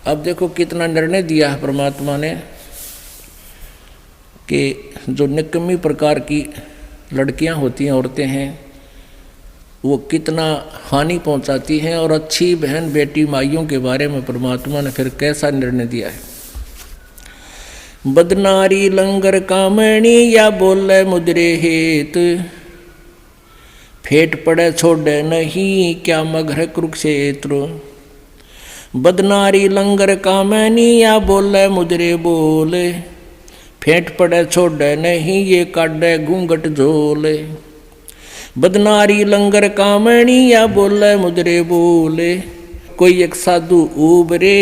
अब देखो कितना निर्णय दिया है परमात्मा ने कि जो निकम्मी प्रकार की लड़कियां होती हैं, औरतें हैं, वो कितना हानि पहुंचाती हैं। और अच्छी बहन बेटी माइयों के बारे में परमात्मा ने फिर कैसा निर्णय दिया है। बदनारी लंगर कामणी या बोले मुद्रे हेत, फेट पड़े छोड़े नहीं क्या मगर कुरुक्षेत्र। बदनारी लंगर कामनी या बोले मुद्रे बोले, फेंट पड़े छोड़े नहीं ये काटे घूंघट झोले। बदनारी लंगर कामणी या बोले मुद्रे बोले, कोई एक साधु उबरे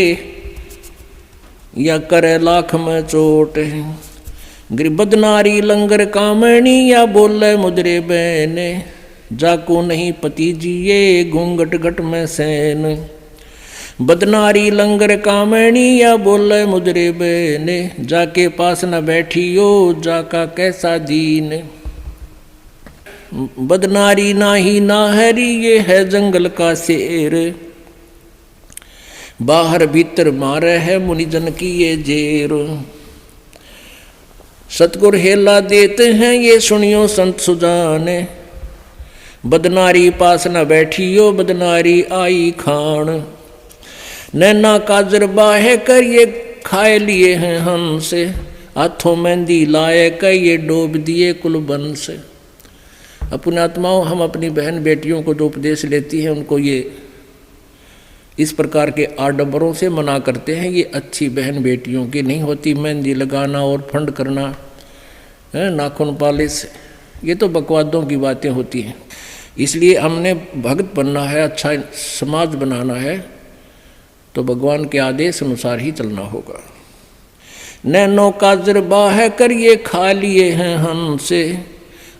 या करे लाख में चोट। बदनारी लंगर कामणी या बोले मुद्रे बहने, जाको नहीं पति जिए घूंघट घट में सैन। बदनारी लंगर कामणी या बोले मुद्रे बहने, जाके पास न बैठियो जाका कैसा दीन। बदनारी नाही नाहरी ये है जंगल का शेर, बाहर भीतर मारे है मुनिजन की ये जेर। सतगुर हेला देते हैं ये सुनियो संत सुजाने, बदनारी पास न बैठियो बदनारी आई खान। नैना काजर बाहे कर ये खाए लिए हैं हंस, हाथों मेहंदी लाए कर ये डोब दिए कुलबन से। अपने आत्माओं, हम अपनी बहन बेटियों को जो उपदेश लेती हैं उनको ये इस प्रकार के आडंबरों से मना करते हैं। ये अच्छी बहन बेटियों की नहीं होती। मेहंदी लगाना और फंड करना, नाखून पालिश, ये तो बकवादों की बातें होती हैं। इसलिए हमने भक्त बनना है, अच्छा समाज बनाना है, तो भगवान के आदेश अनुसार ही चलना होगा। नैनो काजर बाह कर ये खा लिए हैं हमसे,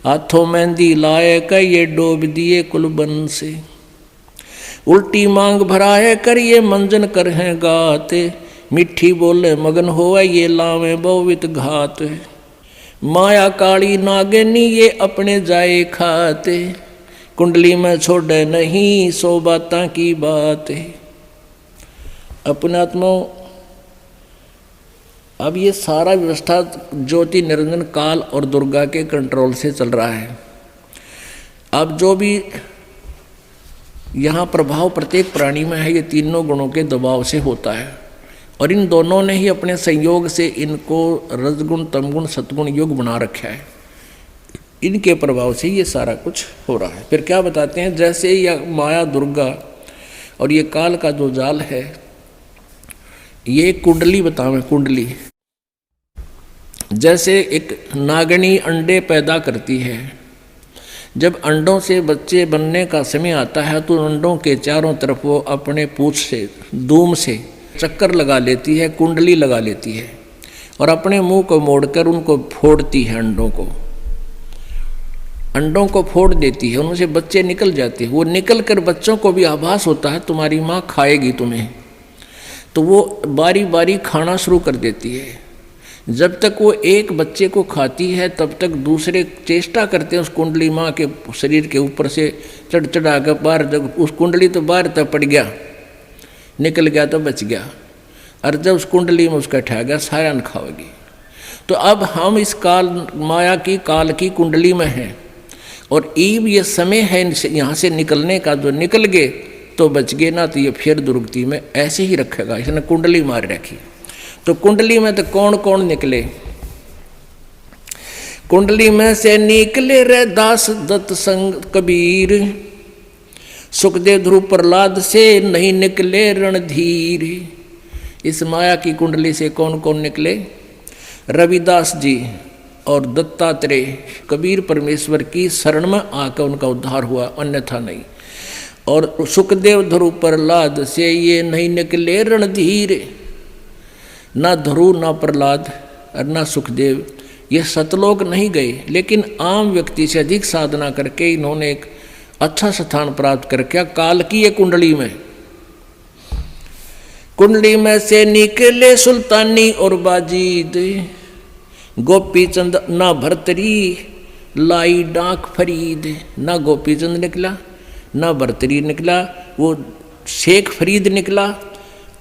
हाथों मेहंदी लाए कर ये डोब दिए कुलबन से। उल्टी मांग भराए कर ये मंजन कर हैं गाते, मिट्ठी बोले मगन होए ये लावे बहुवित घात। माया काली नागिनी ये अपने जाए खाते, कुंडली में छोड़े नहीं सो बातां की बात। अपने आत्माओं, अब ये सारा व्यवस्था ज्योति निरंजन काल और दुर्गा के कंट्रोल से चल रहा है। अब जो भी यहाँ प्रभाव प्रत्येक प्राणी में है, ये तीनों गुणों के दबाव से होता है। और इन दोनों ने ही अपने संयोग से इनको रजगुण तमगुण सतगुण युग बना रखा है। इनके प्रभाव से ये सारा कुछ हो रहा है। फिर क्या बताते हैं, जैसे यह माया दुर्गा और ये काल का जो जाल है, ये कुंडली बतावें। कुंडली जैसे एक नागनी अंडे पैदा करती है, जब अंडों से बच्चे बनने का समय आता है तो अंडों के चारों तरफ वो अपने पूंछ से, दूम से चक्कर लगा लेती है, कुंडली लगा लेती है, और अपने मुंह को मोड़कर उनको फोड़ती है। अंडों को फोड़ देती है, उनसे बच्चे निकल जाते हैं। वो निकल कर बच्चों को भी आभास होता है तुम्हारी माँ खाएगी तुम्हें, तो वो बारी बारी खाना शुरू कर देती है। जब तक वो एक बच्चे को खाती है तब तक दूसरे चेष्टा करते हैं उस कुंडली माँ के शरीर के ऊपर से चढ़ चढ़ा कर बाहर, जब उस कुंडली तो बाहर तक पड़ गया, निकल गया तो बच गया, और जब उस कुंडली में उसका ठा गया सारा न खाओगी। तो अब हम इस काल माया की काल की कुंडली में हैं, और ईब ये समय है यहाँ से निकलने का। जो निकल गए तो बच गए, ना तो ये फिर दुर्गति में ऐसे ही रखेगा। इसने कुंडली मार रखी। तो कुंडली में तो कौन कौन निकले? कुंडली में से निकले रे दास दत्त संग कबीर, सुखदेव ध्रुव प्रहलाद से नहीं निकले रणधीर। इस माया की कुंडली से कौन कौन निकले? रविदास जी और दत्तात्रेय, कबीर परमेश्वर की शरण में आकर उनका उद्धार हुआ, अन्यथा नहीं। और सुखदेव ध्रुव प्रहलाद से ये नहीं निकले रणधीर। ना ध्रुव, ना प्रहलाद और ना सुखदेव ये सतलोक नहीं गए, लेकिन आम व्यक्ति से अधिक साधना करके इन्होंने एक अच्छा स्थान प्राप्त कर किया काल की ये कुंडली में। कुंडली में से निकले सुल्तानी और बाजीद, गोपी चंद ना भरतरी लाई डाक फरीद। ना गोपी चंद निकला, ना भरतरी निकला, वो शेख फरीद निकला,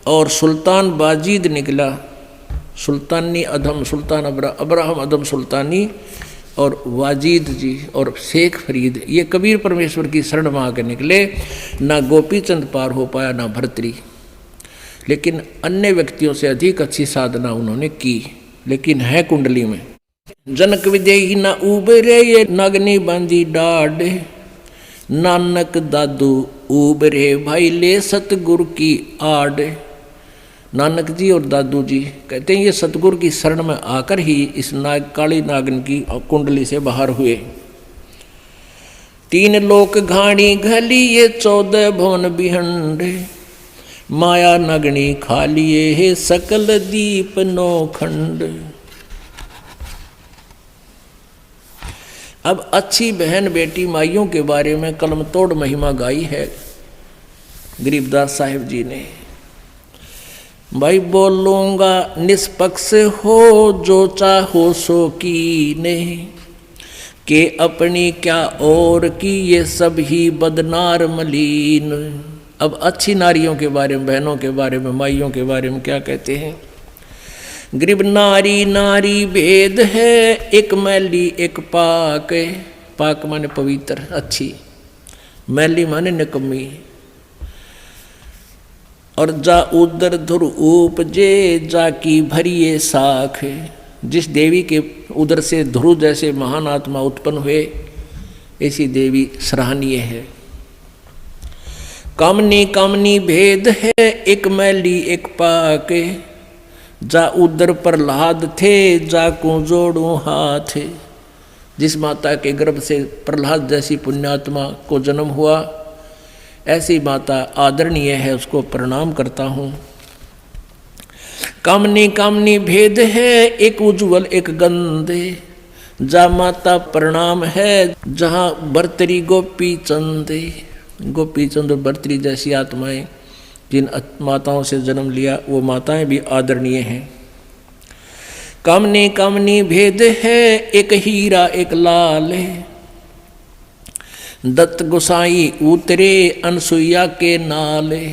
और सुल्तान बाजीद निकला, सुल्तानी अधम सुल्तान अब्राहम अधम सुल्तानी और वाजीद जी और शेख फरीद, ये कबीर परमेश्वर की शरण में आकर निकले। ना गोपी चंद पार हो पाया ना भर्तरी, लेकिन अन्य व्यक्तियों से अधिक अच्छी साधना उन्होंने की, लेकिन है कुंडली में। जनक विदेही न उबरे ये नागनी बांधी डाढ़, नानक दादू उबरे भाई ले सतगुरु की आड़। नानक जी और दादू जी कहते हैं ये सतगुरु की शरण में आकर ही इस काली नागन की कुंडली से बाहर हुए। 3 लोक घाणी घली ये 14 भवन बिहंड, माया नगनी खा लिए है सकल दीप नौखंड। अब अच्छी बहन बेटी माइयों के बारे में कलम तोड़ महिमा गाई है गरीबदास साहिब जी ने। भाई बोलूँगा निष्पक्ष हो जो चाहो सो कीने, के अपनी क्या और की ये सब ही बदनार मलीन। अब अच्छी नारियों के बारे में, बहनों के बारे में, माइयों के बारे में क्या कहते हैं? गरीब नारी नारी भेद है, एक मैली एक पाक। पाक माने पवित्र अच्छी, मैली माने निकम्मी। और जा उदर धुर उपजे जाकी भरिए साख। जिस देवी के उदर से ध्रुव जैसे महान आत्मा उत्पन्न हुए, ऐसी देवी सराहनीय है। कामनी कामनी भेद है, एक मैली एक पाक। जा उदर प्रहलाद थे, जाको जोड़ू हाथ। जिस माता के गर्भ से प्रहलाद जैसी पुण्यात्मा को जन्म हुआ, ऐसी माता आदरणीय है, उसको प्रणाम करता हूँ। कामनी कामनी भेद है, एक उज्ज्वल एक गंधे। जा माता प्रणाम है, जहाँ बर्तरी गोपी चंदे। गोपी चंद और बर्तरी जैसी आत्माएं जिन माताओं से जन्म लिया, वो माताएं भी आदरणीय हैं। कामनी कामनी भेद है, एक हीरा एक लाल। दत्त गोसाई उतरे अनसुईया के नाले।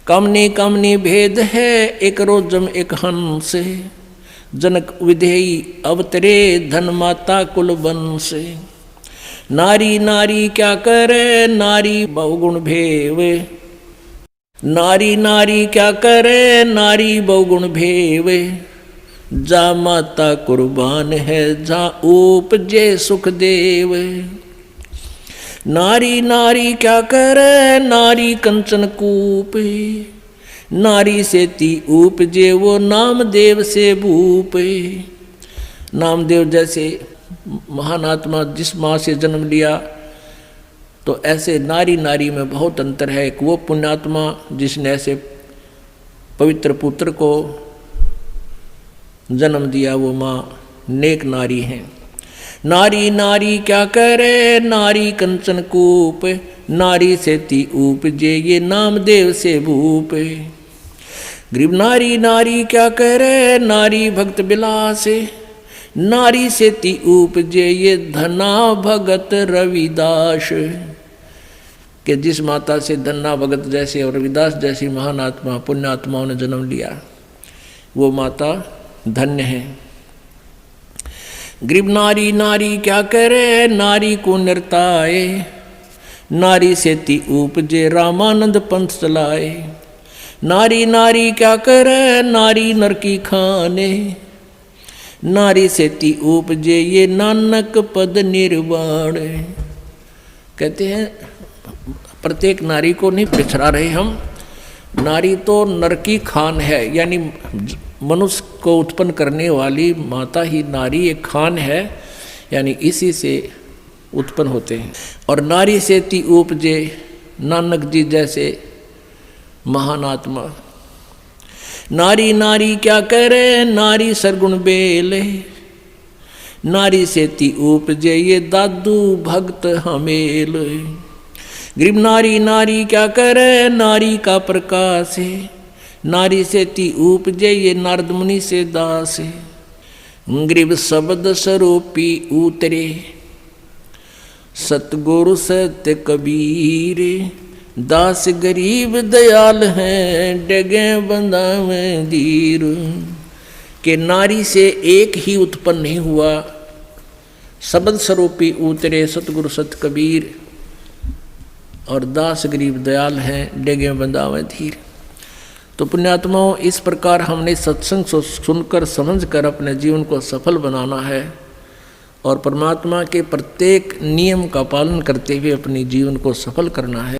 कामनी कामनी भेद है, एक रोजम एक हंस। जनक विधेयी अवतरे, धन माता कुल वंश। नारी नारी क्या करे, नारी बहुगुण भेव। नारी नारी क्या करे, नारी बहुगुण भेव। जा माता कुर्बान है, जा उपजे सुखदेव। नारी नारी क्या करे, नारी कंचन कूप। नारी से ती उपजे, वो नामदेव से भूप। नामदेव जैसे महान आत्मा जिस माँ से जन्म लिया, तो ऐसे नारी नारी में बहुत अंतर है। एक वो पुण्यात्मा जिसने ऐसे पवित्र पुत्र को जन्म दिया, वो माँ नेक नारी हैं। नारी नारी क्या करे, नारी कंचन कूप। नारी से ती उपजे, ये नामदेव से भूप। गरीब नारी नारी क्या करे, नारी भक्त बिलास। नारी से ती उपजे, ये धना भगत रविदास। कि जिस माता से धन्ना भगत जैसे और रविदास जैसी महान आत्मा पुण्यात्माओं ने जन्म लिया, वो माता धन्य है। गरीब नारी नारी क्या करे, नारी को नृताए। नारी से ती उपजे, रामानंद पंथ चलाए। नारी नारी क्या करे, नारी नर की खाने। नारी से ती उपजे, ये नानक पद निर्वाण। कहते हैं प्रत्येक नारी को नहीं बिछड़ा रहे हम। नारी तो नर की खान है, यानी मनुष्य को उत्पन्न करने वाली माता ही नारी एक खान है, यानी इसी से उत्पन्न होते हैं। और नारी से ती उपजे, नानक जी जैसे महान आत्मा। नारी नारी क्या करे, नारी सरगुण बेले। नारी से ती उपजे, ये दादू भक्त हमेल। गरीब नारी नारी क्या करे, नारी का प्रकाश है। नारी से ती उपजे, ये नारद मुनि से दास है। गरीब शब्द स्वरूपी उतरे, सतगुरु सत्य कबीर। दास गरीब दयाल हैं, डगे बंदावे धीर। के नारी से एक ही उत्पन्न नहीं हुआ, शब्द स्वरूपी उतरे सतगुरु सत कबीर। और दास गरीब दयाल हैं, डगे बंदावे धीर। तो पुण्यात्माओं, इस प्रकार हमने सत्संग सुनकर समझकर अपने जीवन को सफल बनाना है और परमात्मा के प्रत्येक नियम का पालन करते हुए अपने जीवन को सफल करना है।